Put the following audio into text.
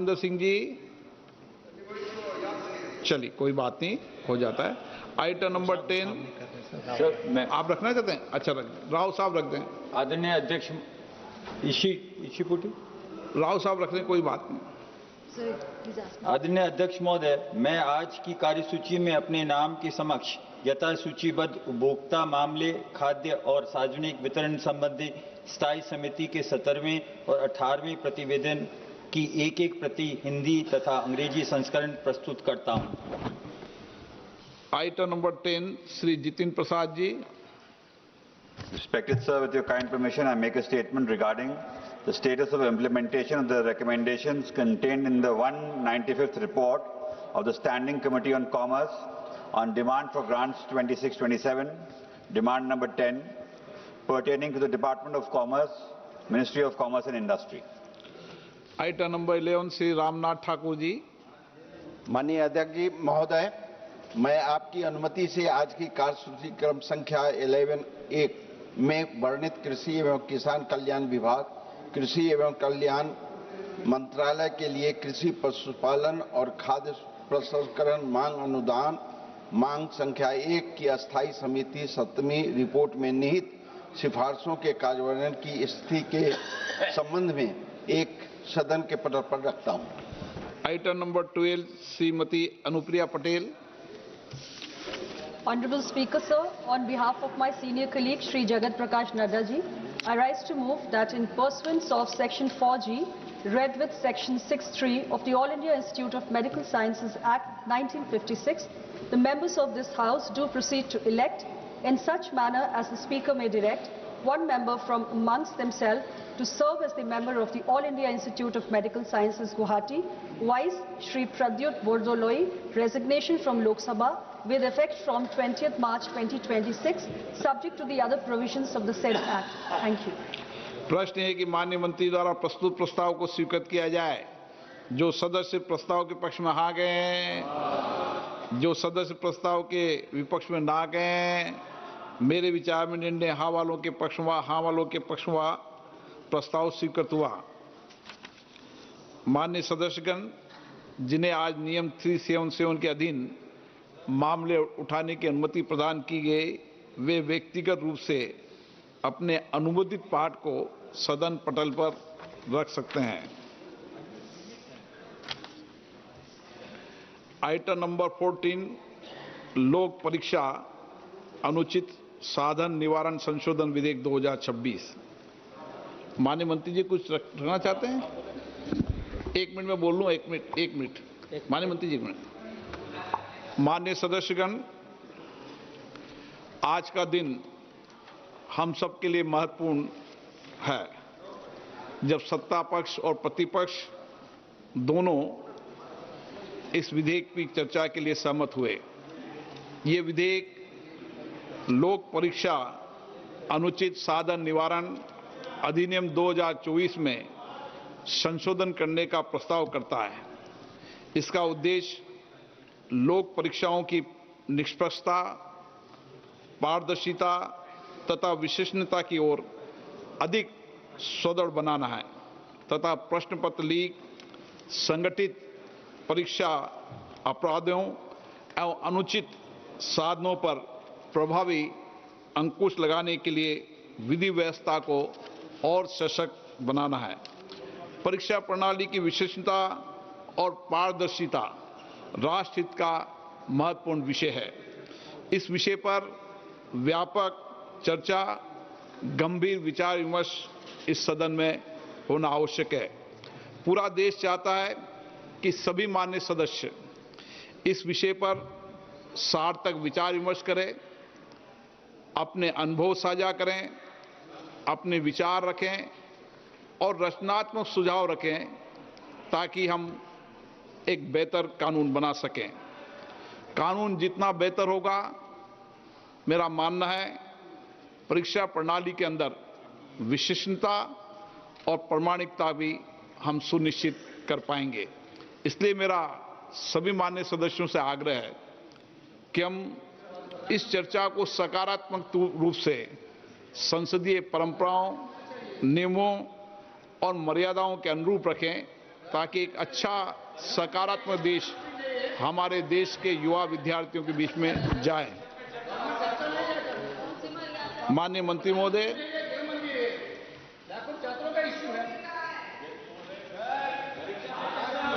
रामविंदर सिंह जी, चलिए कोई बात नहीं, हो जाता है। आइटम नंबर 10 सर, आप रखना चाहते हैं? अच्छा, रख राव साहब रख दें। आदरणीय अध्यक्ष इशीपुटी, राव साहब रख दें, कोई बात नहीं। आदरणीय अध्यक्ष महोदय, मैं आज की कार्यसूची में अपने नाम के समक्ष यथा सूचीबद्ध उपभोक्ता मामले, खाद्य और सार्वजनिक वितरण संबंधी स्थायी समिति के 17वें और 18वें प्रतिवेदन की एक प्रति हिंदी तथा अंग्रेजी संस्करण प्रस्तुत करता हूं। Item number 10 Shri Jitin Prasad ji. Respected sir, with your kind permission, I make a statement regarding the status of implementation of the recommendations contained in the 195th report of the Standing Committee on Commerce on demand for grants 26-27, demand number 10, pertaining to the Department of Commerce, Ministry of Commerce and Industry. Item number 11 Shri Ramnath Thakur ji. माननीय अध्यक्ष जी महोदय, मैं आपकी अनुमति से आज की कार्यसूची क्रम संख्या 11(1) में वर्णित कृषि एवं किसान कल्याण विभाग, कृषि एवं कल्याण मंत्रालय के लिए कृषि पशुपालन और खाद्य प्रसंस्करण मांग अनुदान मांग संख्या 1 की अस्थायी समिति 7वीं रिपोर्ट में निहित सिफारिशों के कार्यान्वयन की स्थिति के संबंध में एक सदन के पटल पर रखता हूं। Item number 12 Shrimati Anupriya Patel. Honorable Speaker, sir, on behalf of my senior colleague Shri Jagat Prakash Nadda ji, I rise to move that in pursuance of Section 4G, read with Section 6(3) of the All India Institute of Medical Sciences Act 1956, the members of this House do proceed to elect, in such manner as the Speaker may direct, one member from amongst themselves to serve as the member of the All India Institute of Medical Sciences Guwahati, vice Shri Pradyut Bordoloi, resignation from Lok Sabha, with effect from 20th March 2026, subject to the other provisions of the said Act. Thank you. प्रश्न है कि माननीय मंत्री द्वारा प्रस्तुत प्रस्ताव को स्वीकृत किया जाए। जो सदस्य प्रस्ताव के पक्ष में हाँ गए हैं, जो सदस्य प्रस्ताव के विपक्ष में ना गए हैं, मेरे विचार में निर्णय हाँ वालों के पक्ष में, हाँ वालों के पक्ष में प्रस्ताव स्वीकृत हुआ। माननीय सदस्यगण, जिन्हें आज नियम 377 के अधीन मामले उठाने की अनुमति प्रदान की गई, वे व्यक्तिगत रूप से अपने अनुमोदित पाठ को सदन पटल पर रख सकते हैं। आइटम नंबर 14 लोक परीक्षा अनुचित साधन निवारण संशोधन विधेयक 2026। माननीय मंत्री जी कुछ रखना चाहते हैं? 1 मिनट में बोल लूं, 1 मिनट। माननीय मंत्री जी 1 मिनट। माननीय सदस्यगण, आज का दिन हम सब के लिए महत्वपूर्ण है, जब सत्ता पक्ष और प्रतिपक्ष दोनों इस विधेयक की चर्चा के लिए सहमत हुए। ये विधेयक लोक परीक्षा अनुचित साधन निवारण अधिनियम 2024 में संशोधन करने का प्रस्ताव करता है। इसका उद्देश्य लोक परीक्षाओं की निष्पक्षता, पारदर्शिता तथा विश्वसनीयता की ओर अधिक सुदृढ़ बनाना है तथा प्रश्न पत्र लीक, संगठित परीक्षा अपराधों एवं अनुचित साधनों पर प्रभावी अंकुश लगाने के लिए विधि व्यवस्था को और सशक्त बनाना है। परीक्षा प्रणाली की विश्वसनीयता और पारदर्शिता राष्ट्र हित का महत्वपूर्ण विषय है। इस विषय पर व्यापक चर्चा, गंभीर विचार विमर्श इस सदन में होना आवश्यक है। पूरा देश चाहता है कि सभी मान्य सदस्य इस विषय पर सार्थक विचार विमर्श करें, अपने अनुभव साझा करें, अपने विचार रखें और रचनात्मक सुझाव रखें, ताकि हम एक बेहतर कानून बना सकें। कानून जितना बेहतर होगा, मेरा मानना है, परीक्षा प्रणाली के अंदर विश्वसनीयता और प्रामाणिकता भी हम सुनिश्चित कर पाएंगे। इसलिए मेरा सभी मान्य सदस्यों से आग्रह है कि हम इस चर्चा को सकारात्मक रूप से संसदीय परंपराओं, नियमों और मर्यादाओं के अनुरूप रखें ताकि एक अच्छा सकारात्मक देश हमारे देश के युवा विद्यार्थियों के बीच में जाए। माननीय मंत्री महोदय,